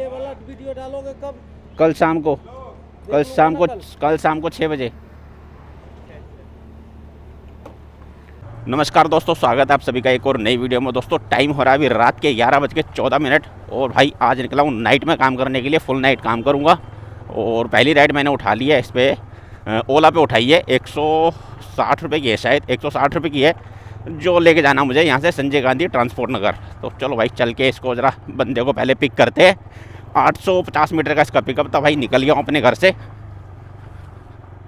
ये वाला वीडियो डालोगे कब? कल शाम को, देख लूंगा ना कल। कल शाम को 6 बजे। नमस्कार दोस्तों, स्वागत है आप सभी का एक और नई वीडियो में। दोस्तों टाइम हो रहा है अभी रात के 11:14 और भाई आज निकला हूँ नाइट में काम करने के लिए। फुल नाइट काम करूँगा और पहली राइड मैंने उठा ली है। इस पर ओला पे उठाई है। 160 रुपये की है, शायद 160 रुपये की है, जो लेके जाना मुझे यहाँ से संजय गांधी ट्रांसपोर्ट नगर। तो चलो भाई चल के इसको ज़रा बंदे को पहले पिक करते हैं। 850 मीटर का इसका पिकअप था भाई। निकल गया हूँ अपने घर से।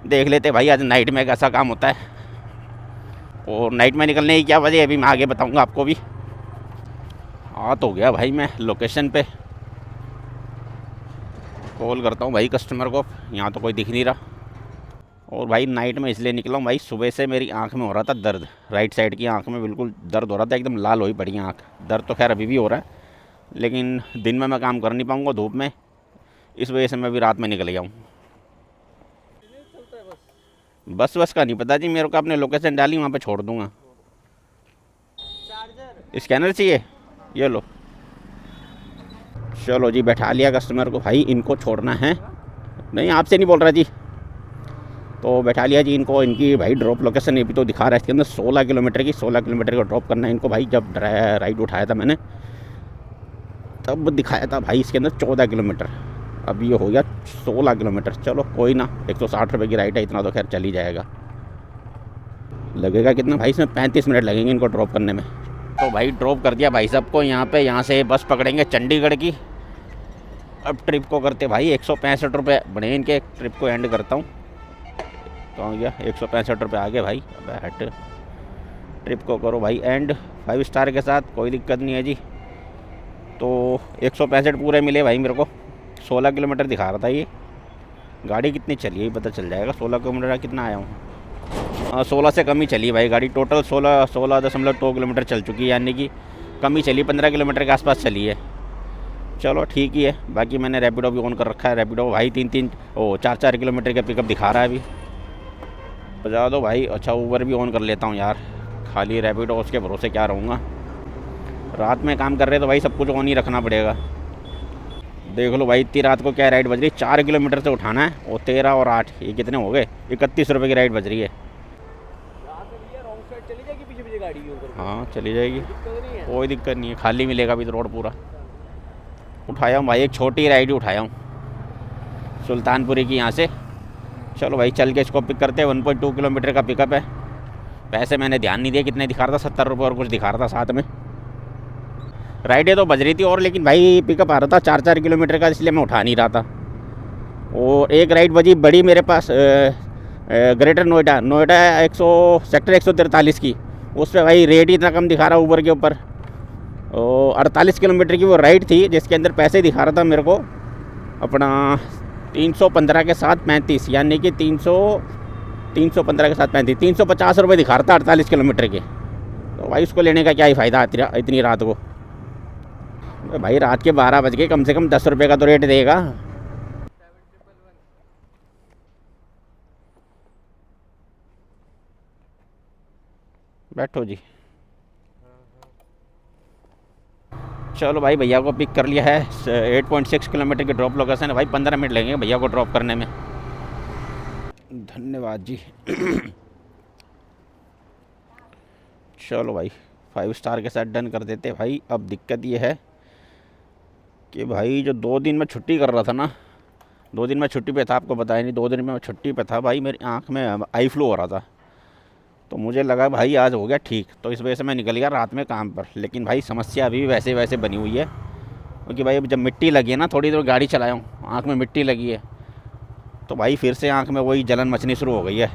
देख लेते भाई आज नाइट में कैसा काम होता है और नाइट में निकलने की क्या वजह है, अभी मैं आगे बताऊंगा आपको भी। आ तो गया भाई, मैं लोकेशन पे कॉल करता हूँ भाई कस्टमर को। यहाँ तो कोई दिख नहीं रहा। और भाई नाइट में इसलिए निकला हूँ भाई, सुबह से मेरी आंख में हो रहा था दर्द। राइट साइड की आंख में बिल्कुल दर्द हो रहा था, एकदम लाल हुई पड़ी आंख। दर्द तो खैर अभी भी हो रहा है, लेकिन दिन में मैं काम कर नहीं पाऊँगा धूप में, इस वजह से मैं अभी रात में निकल गया हूँ। बस का नहीं पता जी मेरे को, आपने लोकेशन डाली वहाँ पे छोड़ दूँगा। स्कैनर चाहिए, ये लो। चलो जी बैठा लिया कस्टमर को भाई। इनको छोड़ना है, नहीं आपसे नहीं बोल रहा जी। तो बैठा लिया जी इनको। इनकी भाई ड्रॉप लोकेशन ये भी तो दिखा रहा है इसके अंदर 16 किलोमीटर की। 16 किलोमीटर को ड्रॉप करना है इनको भाई। जब राइड उठाया था मैंने तब दिखाया था भाई इसके अंदर 14 किलोमीटर। अब ये हो गया 16 किलोमीटर। चलो कोई ना, 160 रुपये की राइड है, इतना तो खैर चल ही जाएगा। लगेगा कितना भाई इसमें? 35 मिनट लगेंगे इनको ड्रॉप करने में। तो भाई ड्रॉप कर दिया भाई साहब को यहाँ पे। यहाँ से बस पकड़ेंगे चंडीगढ़ की। अब ट्रिप को करते भाई 165 रुपये बने इनके। ट्रिप को एंड करता हूँ। कहाँ गया? 165 रुपये आ गए भाई। अब हट, ट्रिप को करो भाई एंड 5 स्टार के साथ, कोई दिक्कत नहीं है जी। तो 165 पूरे मिले भाई मेरे को। 16 किलोमीटर दिखा रहा था ये। गाड़ी कितनी चली है पता चल जाएगा। 16 किलोमीटर कितना आया हूँ? 16 से कम ही चली भाई गाड़ी। टोटल 16.2 किलोमीटर चल चुकी है, यानी कि कम ही चली, 15 किलोमीटर के आसपास चली है। चलो ठीक ही है। बाकी मैंने रैपिडो भी ऑन कर रखा है। रैपिडो भाई 4 किलोमीटर का पिकअप दिखा रहा है अभी। बजा दो भाई। अच्छा ऊबर भी ऑन कर लेता हूँ यार, खाली रैपिडो उसके भरोसे क्या रहूँगा। रात में काम कर रहे तो भाई सब कुछ ऑन ही रखना पड़ेगा। देख लो भाई इतनी रात को क्या राइड बज रही है। 4 किलोमीटर से उठाना है और 13 और 8 ये कितने हो गए? 31 रुपये की राइड बज रही है। हाँ चली जाएगी, कोई दिक्कत नहीं है। खाली मिलेगा अभी तो रोड पूरा। उठाया हूँ भाई एक छोटी राइड ही उठाया हूँ सुल्तानपुरी की यहाँ से। चलो भाई चल के इसको पिक करते हैं। 1.2 किलोमीटर का पिकअप है। पैसे मैंने ध्यान नहीं दिया कितने दिखा रहा था, 70 रुपये और कुछ दिखा रहा था साथ में। राइडें तो बज रही थी और, लेकिन भाई पिकअप आ रहा था 4 किलोमीटर का, इसलिए मैं उठा नहीं रहा था। और एक राइड बजी बड़ी मेरे पास ग्रेटर नोएडा 100 सेक्टर 143 की। उस पर भाई रेट ही इतना कम दिखा रहा ऊबर के ऊपर। और 48 किलोमीटर की वो राइड थी जिसके अंदर पैसे दिखा रहा था मेरे को अपना 315 के साथ 35, यानी कि 315 के साथ 35, 350 रुपये दिखा रहा था 48 किलोमीटर के। तो भाई उसको लेने का क्या ही फ़ायदा इतनी रात को। भाई रात के 12 बज के, कम से कम 10 रुपये का तो रेट देगा। बैठो जी। चलो भाई भैया को पिक कर लिया है। 8.6 किलोमीटर की ड्रॉप लोकेशन है भाई। 15 मिनट लगेंगे भैया को ड्रॉप करने में। धन्यवाद जी। चलो भाई 5 स्टार के साथ डन कर देते भाई। अब दिक्कत ये है कि भाई जो 2 दिन में छुट्टी कर रहा था ना, 2 दिन में छुट्टी पे था, आपको बताया नहीं। 2 दिन में मैं छुट्टी पे था भाई। मेरी आँख में आई फ्लू हो रहा था, तो मुझे लगा भाई आज हो गया ठीक, तो इस वजह से मैं निकल गया रात में काम पर। लेकिन भाई समस्या अभी भी वैसे वैसे बनी हुई है, क्योंकि भाई अब जब मिट्टी लगी है ना, थोड़ी देर गाड़ी चलाया हूँ, आँख में मिट्टी लगी है, तो भाई फिर से आँख में वही जलन मचनी शुरू हो गई है।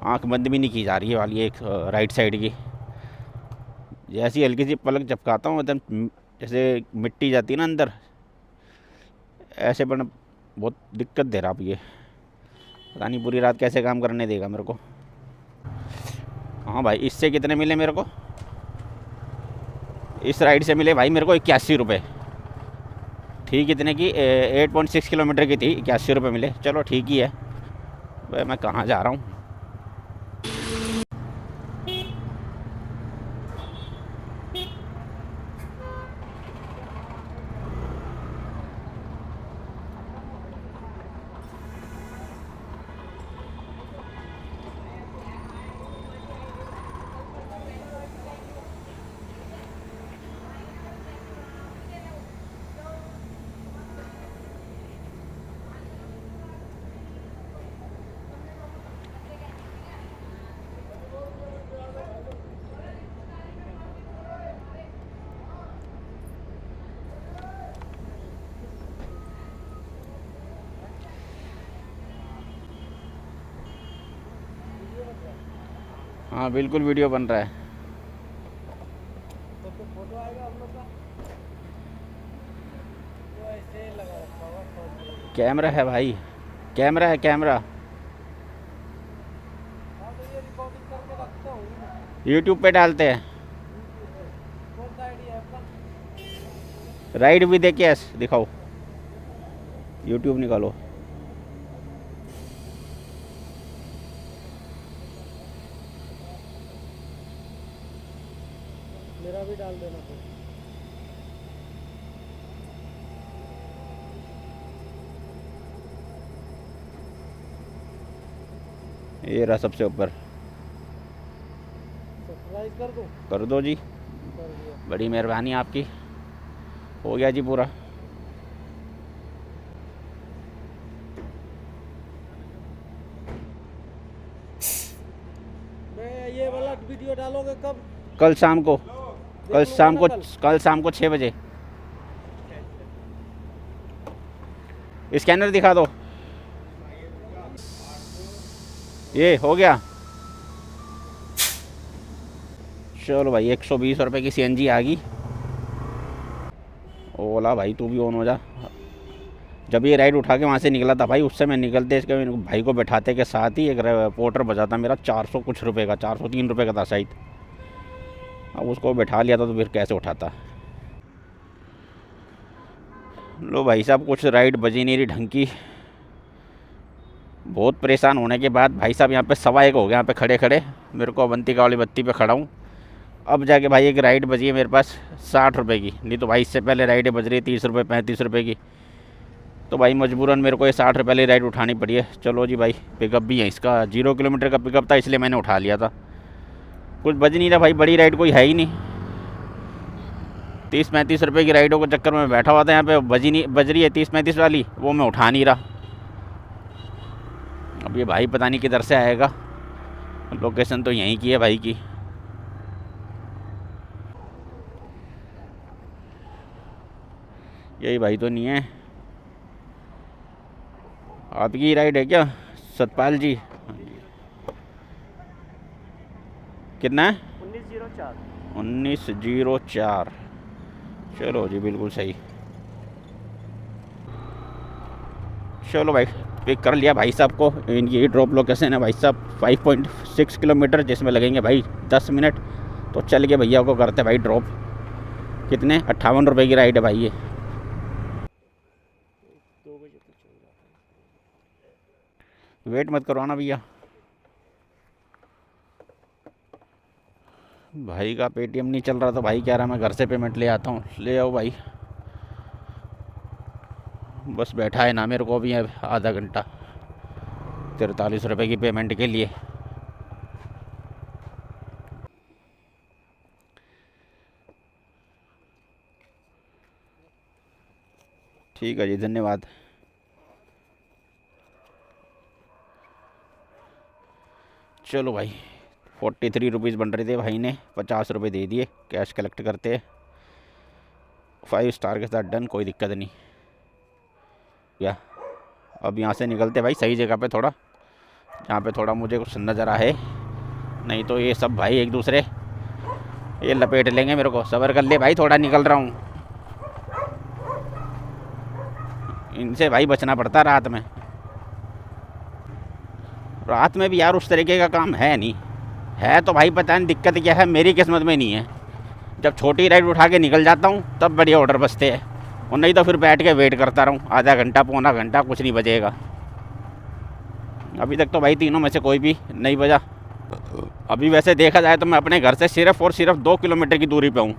आँख बंद भी नहीं की जा रही है वाली एक राइट साइड की। जैसी हल्की सी पलक झपकाता हूँ एकदम जैसे मिट्टी जाती है ना अंदर, ऐसे बना। बहुत दिक्कत दे रहा अब ये, पता नहीं पूरी रात कैसे काम करने देगा मेरे को। हाँ भाई इससे कितने मिले मेरे को? इस राइड से मिले भाई मेरे को 81 रुपये। ठीक कितने की? 8.6 किलोमीटर की थी, 81 रुपये मिले। चलो ठीक ही है। भाई मैं कहाँ जा रहा हूँ? हाँ बिल्कुल वीडियो बन रहा है। तो फिर फोटो आएगा हम लोग का। तो ऐसे लगा रखा होगा फोन। कैमरा है भाई, कैमरा है कैमरा। हाँ तो ये रिकॉर्डिंग करके रखता हूँ ना। यूट्यूब पे डालते हैं। कौन सा आईडी है आपका? राइड भी देखिए ऐसे दिखाओ, यूट्यूब निकालो। मेरा भी डाल देना फिर। ये रहा सबसे ऊपर। सब्सक्राइब कर दूँ? कर दो जी, कर दिया। बड़ी मेहरबानी आपकी। हो गया जी पूरा। मैं ये वाला वीडियो डालोगे कब? कल शाम को, देख कल लूँगा शाम ना को, कल। कल शाम को 6 बजे। स्कैनर दिखा दो। ये हो गया। चलो भाई 120 रुपये की सीएनजी आ गई। ओला भाई तू भी ऑन हो जा। जब ये राइड उठा के वहाँ से निकला था भाई, उससे मैं निकलते इसके भाई को बैठाते के साथ ही एक पोर्टर बजा था मेरा 400 कुछ रुपए का, 403 रुपये का था शायद। अब उसको बैठा लिया था तो फिर कैसे उठाता। लो भाई साहब कुछ राइड बजी नहीं रही ढंग की। बहुत परेशान होने के बाद भाई साहब यहाँ पे 1:15 हो गया यहाँ पे खड़े खड़े। मेरे को अवंतिका वाली बत्ती पे खड़ा हूँ। अब जाके भाई एक राइड बजी है मेरे पास 60 रुपये की। नहीं तो भाई इससे पहले राइडें बज रही 30 रुपये 35 रुपये की। तो भाई मजबूरन मेरे को ये 60 रुपये वाली राइड उठानी पड़ी है। चलो जी भाई, पिकअप भी है इसका, 0 किलोमीटर का पिकअप था इसलिए मैंने उठा लिया था। कुछ बज नहीं रहा भाई, बड़ी राइड कोई है ही नहीं। 30-35 रुपये की राइडों के चक्कर में बैठा हुआ था यहाँ पे। बज रही है 30-35 वाली, वो मैं उठा नहीं रहा। अब ये भाई पता नहीं किधर से आएगा। लोकेशन तो यहीं की है भाई की। यही भाई तो नहीं है। आपकी राइड है क्या सतपाल जी? कितना है? 1904। 1904। चलो जी बिल्कुल सही। चलो भाई पिक कर लिया भाई साहब को। इनकी ड्रॉप लोकेशन है भाई साहब 5.6 किलोमीटर, जिसमें लगेंगे भाई 10 मिनट। तो चल के भैया को करते भाई ड्रॉप। कितने 58 रुपये की राइड है भाई ये। 2 बजे तक चल जाता है। वेट मत करवाना भैया। भाई का पेटीएम नहीं चल रहा तो भाई कह रहा मैं घर से पेमेंट ले आता हूँ। ले आओ भाई। बस बैठा है ना मेरे को भी आधा घंटा 43 रुपये की पेमेंट के लिए। ठीक है जी, धन्यवाद। चलो भाई 43 रुपीज़ बन रहे थे, भाई ने 50 रुपये दे दिए। कैश कलेक्ट करते हैं 5 स्टार के साथ, डन, कोई दिक्कत नहीं। या अब यहाँ से निकलते भाई सही जगह पे, थोड़ा जहाँ पे थोड़ा मुझे कुछ नज़र आए। नहीं तो ये सब भाई एक दूसरे ये लपेट लेंगे मेरे को। सब्र कर ले भाई, थोड़ा निकल रहा हूँ। इनसे भाई बचना पड़ता रात में। रात में भी यार उस तरीके का काम है नहीं। है तो भाई पता नहीं दिक्कत क्या है, मेरी किस्मत में नहीं है। जब छोटी राइड उठा के निकल जाता हूँ तब बढ़िया ऑर्डर बजते हैं, और नहीं तो फिर बैठ के वेट करता रहूँ आधा घंटा पौना घंटा, कुछ नहीं बजेगा। अभी तक तो भाई तीनों में से कोई भी नहीं बजा। अभी वैसे देखा जाए तो मैं अपने घर से सिर्फ और सिर्फ 2 किलोमीटर की दूरी पे हूँ,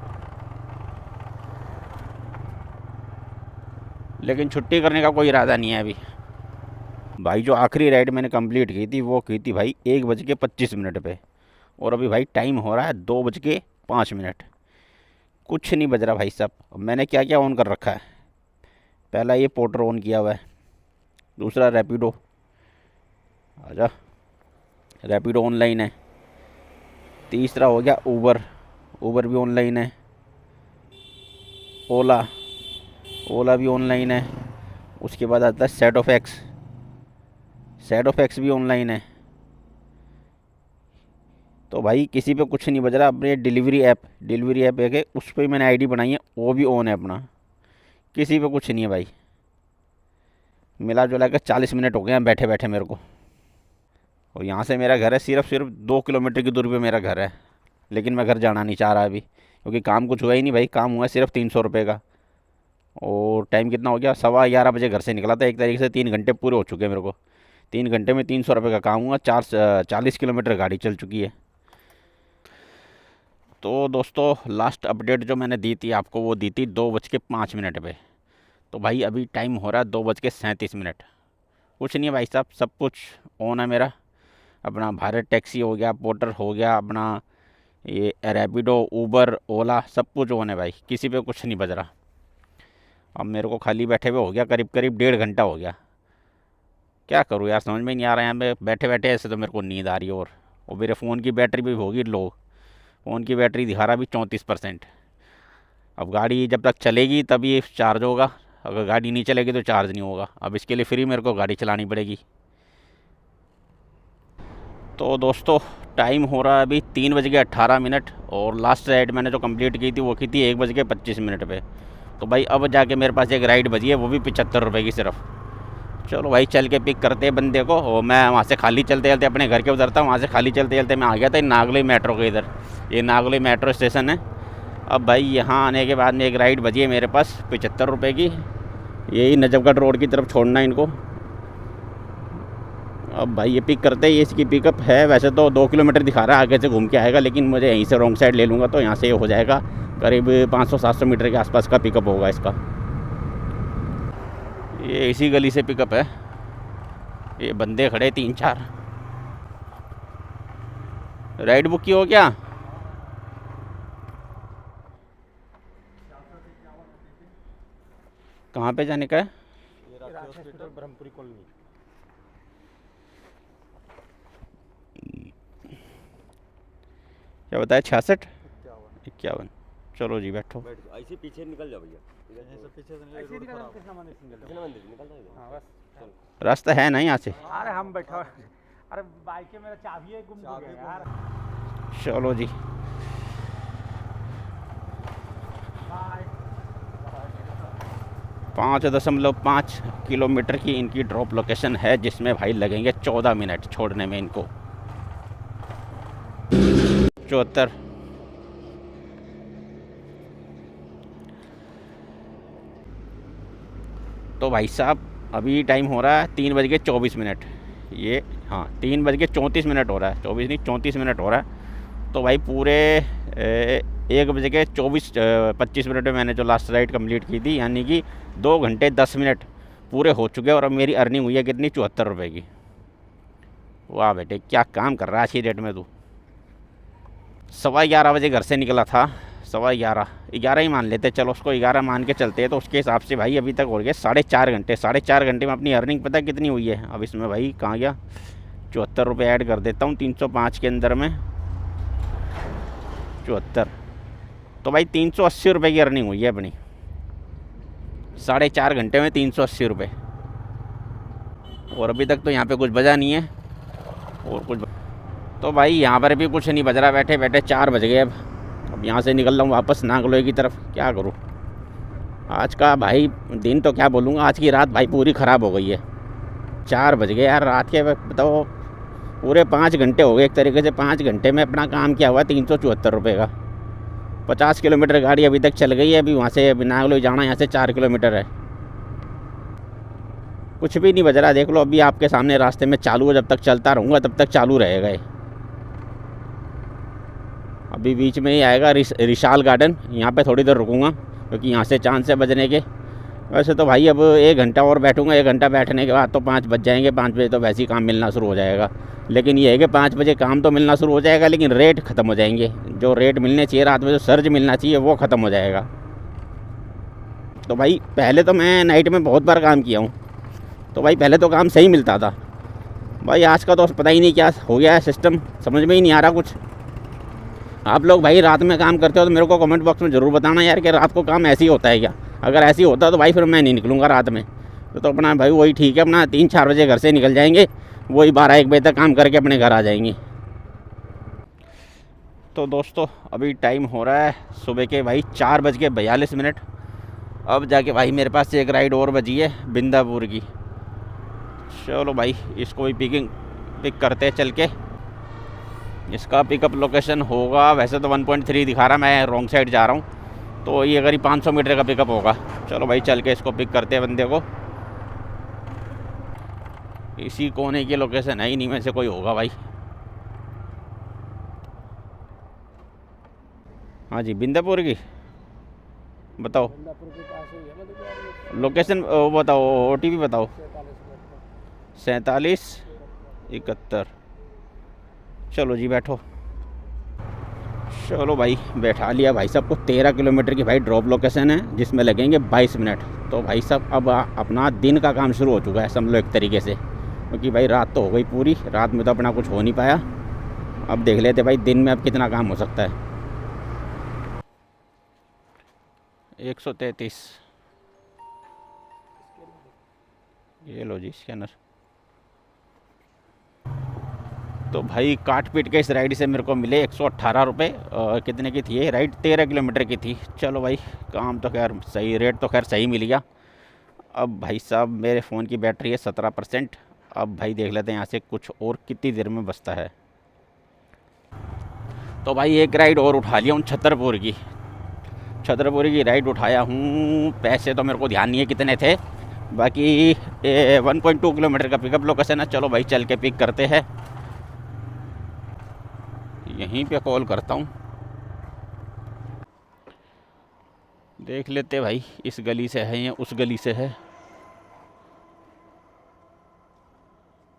लेकिन छुट्टी करने का कोई इरादा नहीं है अभी। भाई जो आखिरी राइड मैंने कंप्लीट की थी वो की थी भाई 1:25 पे, और अभी भाई टाइम हो रहा है 2:05। कुछ नहीं बज रहा भाई साहब। मैंने क्या क्या ऑन कर रखा है? पहला ये पोर्टर ऑन किया हुआ है, दूसरा रैपिडो, आजा रैपिडो ऑनलाइन है, तीसरा हो गया ऊबर, ऊबर भी ऑनलाइन है, ओला, ओला भी ऑनलाइन है। उसके बाद आता है set of x, set of x भी ऑनलाइन है। तो भाई किसी पे कुछ नहीं बज रहा। अपने डिलीवरी ऐप है, उस पर मैंने आईडी बनाई है, वो भी ऑन है अपना। किसी पे कुछ नहीं है भाई। मिला जुला कर 40 मिनट हो गए हैं बैठे बैठे मेरे को। और यहाँ से मेरा घर है सिर्फ 2 किलोमीटर की दूरी पे मेरा घर है। लेकिन मैं घर जाना नहीं चाह रहा अभी, क्योंकि काम कुछ हुआ ही नहीं भाई। काम हुआ है सिर्फ 300 रुपये का। और टाइम कितना हो गया, 11:15 बजे घर से निकला था। एक तरीके से 3 घंटे पूरे हो चुके हैं मेरे को। 3 घंटे में 300 रुपये का काम हुआ। 40 किलोमीटर गाड़ी चल चुकी है। तो दोस्तों लास्ट अपडेट जो मैंने दी थी आपको, वो दी थी 2:05 पे। तो भाई अभी टाइम हो रहा है 2:37। कुछ नहीं है भाई साहब, सब कुछ ऑन है मेरा। अपना भारत टैक्सी हो गया, पोर्टर हो गया, अपना ये रैपिडो, ऊबर, ओला, सब कुछ ऑन है भाई। किसी पे कुछ नहीं बज रहा। अब मेरे को खाली बैठे हुए हो गया करीब 1.5 घंटा हो गया। क्या करूँ यार, समझ में नहीं आ रहा है। यहाँ पे बैठे बैठे ऐसे तो मेरे को नींद आ रही है। और मेरे फ़ोन की बैटरी भी होगी लो। फ़ोन की बैटरी दिखा रहा भी 34%। अब गाड़ी जब तक चलेगी तभी चार्ज होगा। अगर गाड़ी नहीं चलेगी तो चार्ज नहीं होगा। अब इसके लिए फ्री मेरे को गाड़ी चलानी पड़ेगी। तो दोस्तों टाइम हो रहा है अभी 3:18। और लास्ट राइड मैंने जो कंप्लीट की थी वो की थी 1:25 पे। तो भाई अब जाके मेरे पास एक राइड बची है, वो भी 75 रुपये की सिर्फ। चलो भाई चल के पिक करते हैं बंदे को। और मैं वहाँ से खाली चलते चलते अपने घर के उतरता हूँ। वहाँ से खाली चलते चलते मैं आ गया था नागलोई मेट्रो के इधर। ये नागलोई मेट्रो स्टेशन है। अब भाई यहाँ आने के बाद में एक राइड बची है मेरे पास 75 रुपये की। यही नजफगढ़ रोड की तरफ छोड़ना है इनको। अब भाई ये पिक करते हैं। ये इसकी पिकअप है, वैसे तो 2 किलोमीटर दिखा रहा है, आगे से घूम के आएगा। लेकिन मुझे यहीं से रॉन्ग साइड ले लूँगा तो यहाँ से ये हो जाएगा करीब 500-700 मीटर के आसपास का पिकअप होगा इसका। ये इसी गली से पिकअप है। ये बंदे खड़े 3-4। राइड बुक की हो क्या? कहाँ पे जाने का है? ब्रह्मपुरी कॉलोनी। क्या बताया? 66-51। चलो जी बैठो। ऐसे पीछे निकल जाओ भैया। पीछे से रोड खराब। कृष्ण मंदिर निकल जाओ। हाँ बस रास्ता है ना यहाँ से? अरे हम बैठा। अरे बाइक के मेरा चाबी है, गुम हो गया यार। चलो जी। बाय। 5.5 किलोमीटर की इनकी ड्रॉप लोकेशन है, जिसमें भाई लगेंगे 14 मिनट छोड़ने में इनको। 74। तो भाई साहब अभी टाइम हो रहा है 3:24। ये हाँ 3:34 हो रहा है, 24 नहीं 34 मिनट हो रहा है। तो भाई पूरे 1:25 में मैंने जो लास्ट राइड कंप्लीट की थी, यानी कि 2 घंटे 10 मिनट पूरे हो चुके हैं। और अब मेरी अर्निंग हुई है कितनी? 74 रुपये की। वाह बेटे क्या काम कर रहा है आज की डेट में तू। 11:15 बजे घर से निकला था। 11:15 ही मान लेते, चलो उसको 11 मान के चलते हैं। तो उसके हिसाब से भाई अभी तक हो गए 4.5 घंटे। 4.5 घंटे में अपनी अर्निंग पता कितनी हुई है? अब इसमें भाई कहाँ गया, 74 रुपये ऐड कर देता हूँ 305 के अंदर में। 74 तो भाई 380 रुपये की अर्निंग हुई है अपनी 4.5 घंटे में। 380 रुपये। और अभी तक तो यहाँ पे कुछ बजा नहीं है। और कुछ तो भाई यहाँ पर भी कुछ नहीं बज रहा। बैठे बैठे 4 बज गए। अब यहाँ से निकल रहा हूँ वापस नागलोई की तरफ। क्या करूँ आज का भाई दिन, तो क्या बोलूँगा। आज की रात भाई पूरी ख़राब हो गई है। 4 बज गए यार रात के। बताओ पूरे 5 घंटे हो गए एक तरीके से। 5 घंटे में अपना काम किया हुआ 374 रुपये का। 50 किलोमीटर गाड़ी अभी तक चल गई है। अभी वहाँ से अभी नागलोई जाना यहाँ से 4 किलोमीटर है। कुछ भी नहीं बज रहा। देख लो अभी आपके सामने रास्ते में चालू है। जब तक चलता रहूँगा तब तक चालू रहेगा ये। अभी बीच में ही आएगा रिशाल गार्डन। यहाँ पे थोड़ी देर रुकूंगा क्योंकि यहाँ से चांद से बजने के। वैसे तो भाई अब 1 घंटा और बैठूंगा। 1 घंटा बैठने के बाद तो 5 बज जाएंगे। 5 बजे तो वैसे ही काम मिलना शुरू हो जाएगा। लेकिन ये है कि 5 बजे काम तो मिलना शुरू हो जाएगा, लेकिन रेट ख़त्म हो जाएंगे। जो रेट मिलने चाहिए रात में, जो सर्ज मिलना चाहिए, वो ख़त्म हो जाएगा। तो भाई पहले तो मैं नाइट में बहुत बार काम किया हूँ। तो भाई पहले तो काम सही मिलता था। भाई आज का तो पता ही नहीं क्या हो गया है सिस्टम, समझ में ही नहीं आ रहा कुछ। आप लोग भाई रात में काम करते हो तो मेरे को कमेंट बॉक्स में ज़रूर बताना यार कि रात को काम ऐसे ही होता है क्या। अगर ऐसे ही होता तो भाई फिर मैं नहीं निकलूँगा रात में। तो अपना भाई वही ठीक है, अपना 3-4 बजे घर से निकल जाएंगे। वही 12-1 बजे तक काम करके अपने घर आ जाएंगे। तो दोस्तों अभी टाइम हो रहा है सुबह के भाई 4:42। अब जाके भाई मेरे पास एक राइड और बची है बिंदापुर की। चलो भाई इसको भी पिक करते हैं चल के। इसका पिकअप लोकेशन होगा, वैसे तो 1.3 दिखा रहा, मैं रॉन्ग साइड जा रहा हूँ, तो ये करीब 500 मीटर का पिकअप होगा। चलो भाई चल के इसको पिक करते हैं बंदे को। इसी कोने की लोकेशन है, इन्हीं में से कोई होगा भाई। हाँ जी बिंदापुर की बताओ, लोकेशन बताओ, OTP बताओ। 4771। चलो जी बैठो। चलो भाई बैठा लिया भाई साहब को। 13 किलोमीटर की भाई ड्रॉप लोकेशन है जिसमें लगेंगे 22 मिनट। तो भाई साहब अब अपना दिन का काम शुरू हो चुका है समझ लो एक तरीके से, क्योंकि भाई रात तो हो गई पूरी, रात में तो अपना कुछ हो नहीं पाया। अब देख लेते भाई दिन में अब कितना काम हो सकता है। 133। ये लो जी स्कैनर। तो भाई काट पीट के इस राइड से मेरे को मिले 118 रुपये। कितने की थी ये राइड? 13 किलोमीटर की थी। चलो भाई काम तो खैर सही, रेट तो खैर सही मिल गया। अब भाई साहब मेरे फ़ोन की बैटरी है 17%। अब भाई देख लेते हैं यहाँ से कुछ और कितनी देर में बचता है। तो भाई एक राइड और उठा लिया हूँ छतरपुर की राइड उठाया हूँ। पैसे तो मेरे को ध्यान नहीं है कितने थे, बाकी 1.2 किलोमीटर का पिकअप लोकेशन है। चलो भाई चल के पिक करते हैं। यहीं पे कॉल करता हूँ, देख लेते भाई इस गली से है या उस गली से है।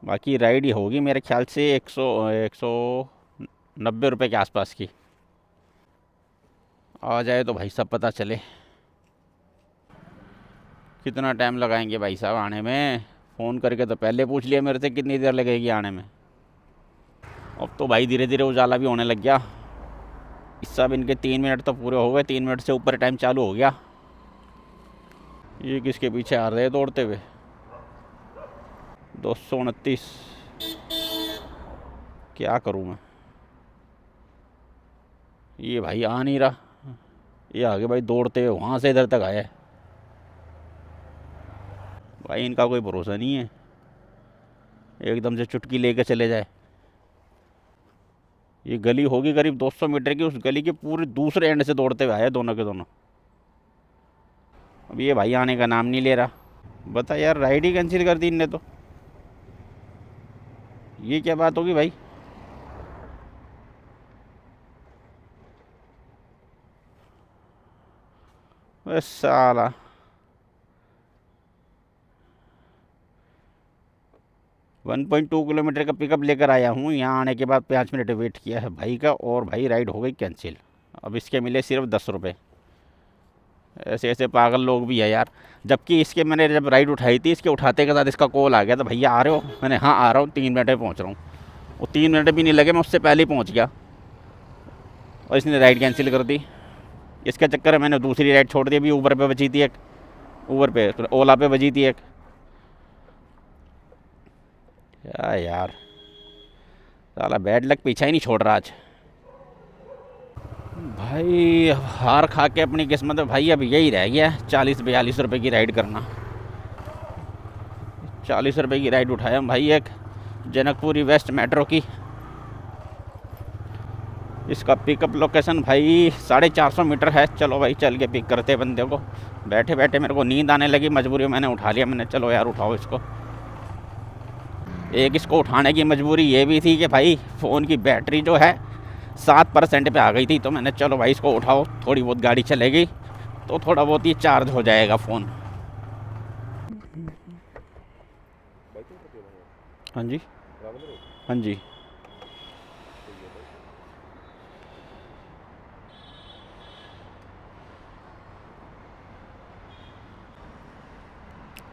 बाकी राइड ही होगी मेरे ख्याल से 190 रुपये के आसपास की। आ जाए तो भाई सब पता चले। कितना टाइम लगाएंगे भाई साहब आने में? फ़ोन करके तो पहले पूछ लिया मेरे से कितनी देर लगेगी आने में। अब तो भाई धीरे धीरे उजाला भी होने लग गया। इस सब इनके 3 मिनट तो पूरे हो गए, 3 मिनट से ऊपर टाइम चालू हो गया। ये किसके पीछे आ रहे हैं दौड़ते हुए? 229। क्या करूं मैं? ये भाई आ नहीं रहा। ये आगे भाई दौड़ते हुए वहाँ से इधर तक आया है। भाई इनका कोई भरोसा नहीं है, एकदम से चुटकी लेके चले जाए। ये गली होगी करीब 200 मीटर की, उस गली के पूरे दूसरे एंड से दौड़ते हुए आए दोनों के दोनों। अब ये भाई आने का नाम नहीं ले रहा। बता यार राइड ही कैंसिल कर दी इनने तो। ये क्या बात होगी भाई? बस साला 1.2 किलोमीटर का पिकअप लेकर आया हूँ। यहाँ आने के बाद 5 मिनट वेट किया है भाई का, और भाई राइड हो गई कैंसिल। अब इसके मिले सिर्फ 10 रुपये। ऐसे ऐसे पागल लोग भी है यार। जबकि इसके मैंने जब राइड उठाई थी, इसके उठाते के साथ इसका कॉल आ गया था, भैया आ रहे हो? मैंने हाँ आ रहा हूँ, 3 मिनट में पहुँच रहा हूँ। वो 3 मिनट भी नहीं लगे, मैं उससे पहले ही पहुँच गया और इसने राइड कैंसिल कर दी। इसके चक्कर में मैंने दूसरी राइड छोड़ दी। अभी ऊबर पे बची थी एक, ऊबर पे ओला पे बची थी एक। क्या यार साला बैड लक पीछा ही नहीं छोड़ रहा आज भाई। हार खा के अपनी किस्मत में भाई अब यही रह गया 40-42 रुपये की राइड करना। 40 रुपये की राइड उठाया हम भाई एक जनकपुरी वेस्ट मेट्रो की। इसका पिकअप लोकेशन भाई 450 मीटर है। चलो भाई चल के पिक करते बंदे को। बैठे बैठे मेरे को नींद आने लगी, मजबूरी में मैंने उठा लिया। मैंने चलो यार उठाओ इसको। एक इसको उठाने की मजबूरी ये भी थी कि भाई फ़ोन की बैटरी जो है 7% पे आ गई थी, तो मैंने चलो भाई इसको उठाओ, थोड़ी बहुत गाड़ी चलेगी तो थोड़ा बहुत ही चार्ज हो जाएगा फ़ोन। हाँ जी हाँ जी।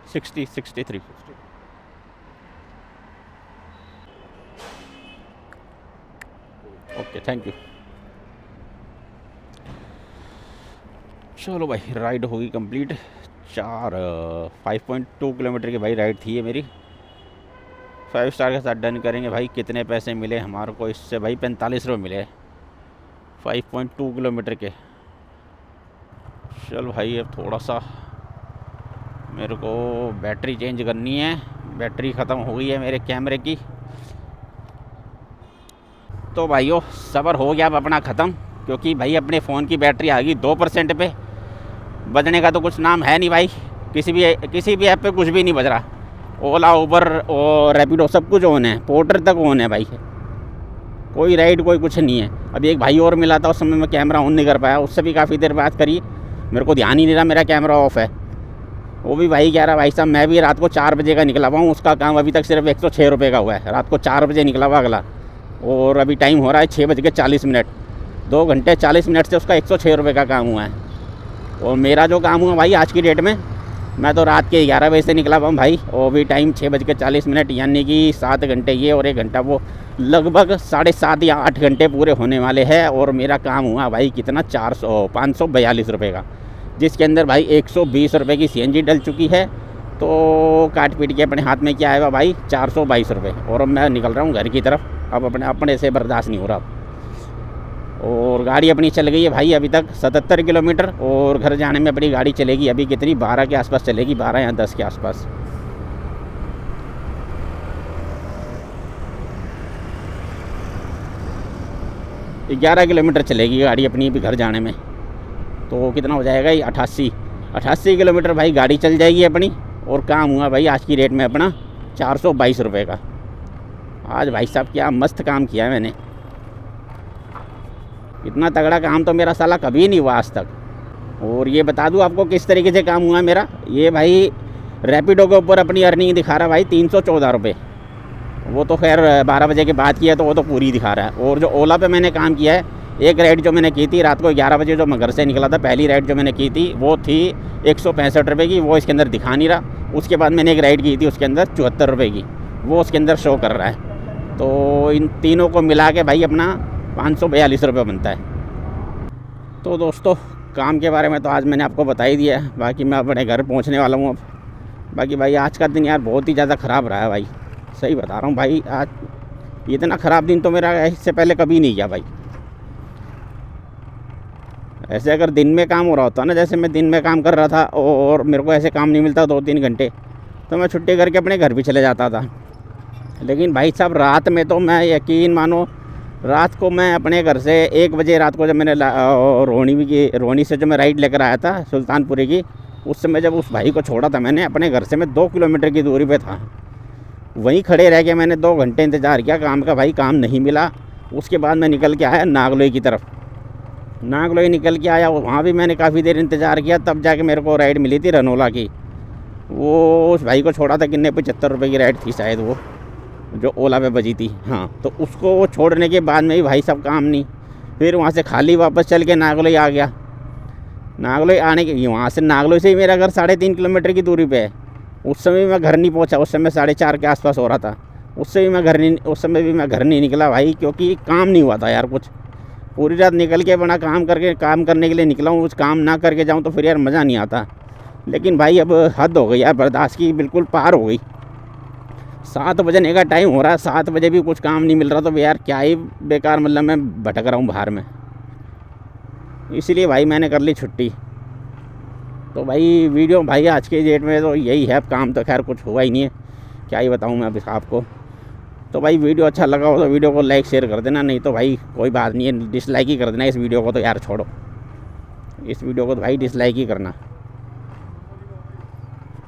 सिक्सटी 63। Okay thank you. चलो भाई राइड होगी कंप्लीट। 5.2 किलोमीटर की भाई राइड थी ये मेरी। 5 स्टार के साथ डन करेंगे भाई। कितने पैसे मिले हमारे को इससे भाई? 45 रुपये मिले। 5.2 किलोमीटर के। चल भाई अब थोड़ा सा मेरे को बैटरी चेंज करनी है, बैटरी ख़त्म हो गई है मेरे कैमरे की। तो भाइयों सब्र हो गया अब अपना ख़त्म, क्योंकि भाई अपने फ़ोन की बैटरी आ गई 2% पे। बजने का तो कुछ नाम है नहीं भाई, किसी भी ऐप पे कुछ भी नहीं बज रहा। ओला, उबर और रैपिडो सब कुछ ऑन है, पोर्टर तक ऑन है भाई, कोई राइड कोई कुछ नहीं है। अभी एक भाई और मिला था, उस समय मैं कैमरा ऑन नहीं कर पाया, उससे भी काफ़ी देर बात करी, मेरे को ध्यान ही नहीं रहा मेरा कैमरा ऑफ है। वो भी भाई कह रहा भाई साहब मैं भी रात को 4 बजे का निकला हुआ हूँ, उसका काम अभी तक सिर्फ 106 रुपये का हुआ है। रात को 4 बजे निकला हुआ अगला, और अभी टाइम हो रहा है 6:40। 2 घंटे 40 मिनट से उसका 106 रुपये का काम हुआ है। और मेरा जो काम हुआ भाई आज की डेट में, मैं तो रात के 11 बजे से निकला हुआ हूँ भाई, और भी टाइम 6:40, यानी कि 7 घंटे ये और 1 घंटा वो, लगभग 7.5 या 8 घंटे पूरे होने वाले हैं। और मेरा काम हुआ भाई कितना, 542 रुपये का, जिसके अंदर भाई 120 रुपये की CNG डल चुकी है। तो काट पीट के अपने हाथ में क्या आएगा भाई, 422 रुपये। और अब मैं निकल रहा हूँ घर की तरफ, अब अपने से बर्दाश्त नहीं हो रहा। और गाड़ी अपनी चल गई है भाई अभी तक 77 किलोमीटर, और घर जाने में अपनी गाड़ी चलेगी अभी कितनी, 12 के आसपास चलेगी, 12 या 10 के आसपास। ये 11 किलोमीटर चलेगी गाड़ी अपनी भी घर जाने में, तो कितना हो जाएगा ये 88 किलोमीटर भाई गाड़ी चल जाएगी अपनी। और काम हुआ भाई आज की रेट में अपना 422 रुपये का। आज भाई साहब क्या मस्त काम किया है मैंने, इतना तगड़ा काम तो मेरा साला कभी नहीं हुआ आज तक। और ये बता दूं आपको किस तरीके से काम हुआ मेरा, ये भाई रैपिडो के ऊपर अपनी अर्निंग दिखा रहा है भाई 314 रुपये। वो तो खैर 12 बजे के बाद किया तो वो तो पूरी दिखा रहा है। और जो ओला पे मैंने काम किया है, एक राइड जो मैंने की थी रात को 11 बजे, जो मैं घर से निकला था, पहली राइड जो मैंने की थी वो थी 165 रुपये की, वो इसके अंदर दिखा नहीं रहा। उसके बाद मैंने एक राइड की थी उसके अंदर 74 रुपये की, वो उसके अंदर शो कर रहा है। तो इन तीनों को मिला के भाई अपना 542 रुपये बनता है। तो दोस्तों काम के बारे में तो आज मैंने आपको बता ही दिया है, बाकी मैं अपने घर पहुंचने वाला हूं अब। बाकी भाई आज का दिन यार बहुत ही ज़्यादा ख़राब रहा है भाई, सही बता रहा हूं भाई। आज इतना ख़राब दिन तो मेरा इससे पहले कभी नहीं गया भाई। ऐसे अगर दिन में काम हो रहा होता ना, जैसे मैं दिन में काम कर रहा था और मेरे को ऐसे काम नहीं मिलता 2-3 घंटे, तो मैं छुट्टी करके अपने घर भी चले जाता था। लेकिन भाई साहब रात में तो मैं यकीन मानो, रात को मैं अपने घर से 1 बजे रात को जब मैंने रोहनी से जो मैं राइड लेकर आया था सुल्तानपुरी की, उस समय जब उस भाई को छोड़ा था मैंने अपने घर से, मैं 2 किलोमीटर की दूरी पे था। वहीं खड़े रह के मैंने 2 घंटे इंतज़ार किया काम का, भाई काम नहीं मिला। उसके बाद मैं निकल के आया नागलोई की तरफ, नागलोई निकल के आया, वहाँ भी मैंने काफ़ी देर इंतज़ार किया, तब जाके मेरे को राइड मिली थी रनोला की। वो उस भाई को छोड़ा था कितने 75 रुपये की राइड थी शायद, वो जो ओला पे बजी थी। हाँ, तो उसको वो छोड़ने के बाद में भी भाई सब काम नहीं, फिर वहाँ से खाली वापस चल के नागलोई आ गया। नागलोई आने के वहाँ से नागलोई से ही मेरा घर 3.5 किलोमीटर की दूरी पे है। उस समय मैं घर नहीं पहुँचा, उस समय 4:30 के आसपास हो रहा था। उस समय भी मैं घर नहीं निकला भाई, क्योंकि काम नहीं हुआ था यार कुछ। पूरी रात निकल के बड़ा काम करने के लिए निकला हूँ, कुछ काम ना करके जाऊँ तो फिर यार मज़ा नहीं आता। लेकिन भाई अब हद हो गई यार, बर्दाश्त की बिल्कुल पार हो गई। 7 बजने का टाइम हो रहा है, 7 बजे भी कुछ काम नहीं मिल रहा, तो यार क्या ही बेकार, मतलब मैं भटक रहा हूँ बाहर में। इसलिए भाई मैंने कर ली छुट्टी। तो भाई वीडियो भाई आज के डेट में तो यही है, अब काम तो खैर कुछ हुआ ही नहीं है, क्या ही बताऊँ मैं अभी आपको। तो भाई वीडियो अच्छा लगा हो तो वीडियो को लाइक शेयर कर देना, नहीं तो भाई कोई बात नहीं है, डिसलाइक ही कर देना इस वीडियो को। तो यार छोड़ो, इस वीडियो को तो भाई डिसलाइक ही करना।